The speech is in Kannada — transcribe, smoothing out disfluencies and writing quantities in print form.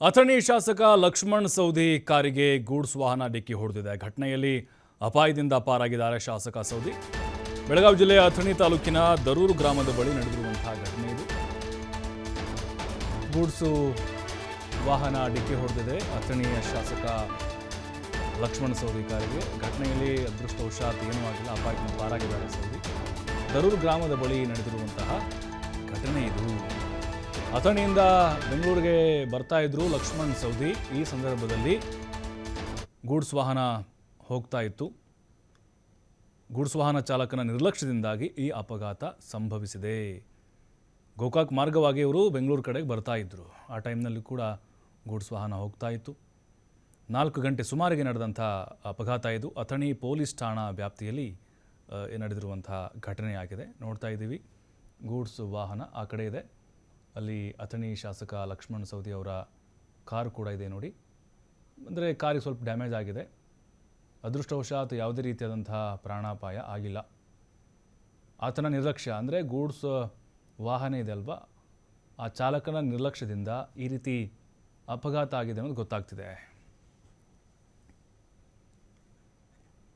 ಅಥಣಿ ಶಾಸಕ ಲಕ್ಷ್ಮಣ್ ಸವದಿ ಕಾರಿಗೆ ಗೂಡ್ಸ್ ವಾಹನ ಡಿಕ್ಕಿ ಹೊಡೆದಿದೆ. ಘಟನೆಯಲ್ಲಿ ಅಪಾಯದಿಂದ ಪಾರಾಗಿದ್ದಾರೆ ಶಾಸಕ ಸವದಿ. ಬೆಳಗಾವಿ ಜಿಲ್ಲೆಯ ಅಥಣಿ ತಾಲೂಕಿನ ದರೂರು ಗ್ರಾಮದ ಬಳಿ ನಡೆದಿರುವಂತಹ ಘಟನೆ ಇದು. ಗೂಡ್ಸ್ ವಾಹನ ಡಿಕ್ಕಿ ಹೊಡೆದಿದೆ ಅಥಣಿಯ ಶಾಸಕ ಲಕ್ಷ್ಮಣ್ ಸವದಿ ಕಾರಿಗೆ. ಘಟನೆಯಲ್ಲಿ ಅದೃಷ್ಟವಶಾತ್ ಏನೂ ಆಗಿಲ್ಲ, ಅಪಾಯದಿಂದ ಪಾರಾಗಿದ್ದಾರೆ ಸವದಿ. ದರೂರು ಗ್ರಾಮದ ಬಳಿ ನಡೆದಿರುವಂತಹ ಘಟನೆ ಇದು. ಅಥಣಿಯಿಂದ ಬೆಂಗಳೂರಿಗೆ ಬರ್ತಾ ಇದ್ರು ಲಕ್ಷ್ಮಣ್ ಸವದಿ. ಈ ಸಂದರ್ಭದಲ್ಲಿ ಗೂಡ್ಸ್ ವಾಹನ ಹೋಗ್ತಾ ಇತ್ತು. ಗೂಡ್ಸ್ ವಾಹನ ಚಾಲಕನ ನಿರ್ಲಕ್ಷ್ಯದಿಂದಾಗಿ ಈ ಅಪಘಾತ ಸಂಭವಿಸಿದೆ. ಗೋಕಾಕ್ ಮಾರ್ಗವಾಗಿ ಇವರು ಬೆಂಗಳೂರು ಕಡೆಗೆ ಬರ್ತಾ ಇದ್ದರು. ಆ ಟೈಮ್ನಲ್ಲಿ ಕೂಡ ಗೂಡ್ಸ್ ವಾಹನ ಹೋಗ್ತಾ ಇತ್ತು. 4 ಗಂಟೆ ಸುಮಾರಿಗೆ ನಡೆದಂಥ ಅಪಘಾತ ಇದು. ಅಥಣಿ ಪೊಲೀಸ್ ಠಾಣಾ ವ್ಯಾಪ್ತಿಯಲ್ಲಿ ನಡೆದಿರುವಂಥ ಘಟನೆಯಾಗಿದೆ. ನೋಡ್ತಾ ಇದ್ದೀವಿ, ಗೂಡ್ಸ್ ವಾಹನ ಆ ಕಡೆ ಇದೆ. ಅಲ್ಲಿ ಅಥಣಿ ಶಾಸಕ ಲಕ್ಷ್ಮಣ್ ಸವದಿ ಅವರ ಕಾರು ಕೂಡ ಇದೆ ನೋಡಿ. ಅಂದರೆ ಕಾರಿಗೆ ಸ್ವಲ್ಪ ಡ್ಯಾಮೇಜ್ ಆಗಿದೆ. ಅದೃಷ್ಟವಶಾತ್ ಯಾವುದೇ ರೀತಿಯಾದಂತಹ ಪ್ರಾಣಾಪಾಯ ಆಗಿಲ್ಲ. ಆತನ ನಿರ್ಲಕ್ಷ್ಯ, ಅಂದರೆ ಗೂಡ್ಸ್ ವಾಹನ ಇದೆ ಅಲ್ವಾ, ಆ ಚಾಲಕನ ನಿರ್ಲಕ್ಷ್ಯದಿಂದ ಈ ರೀತಿ ಅಪಘಾತ ಆಗಿದೆ ಅನ್ನೋದು ಗೊತ್ತಾಗ್ತಿದೆ.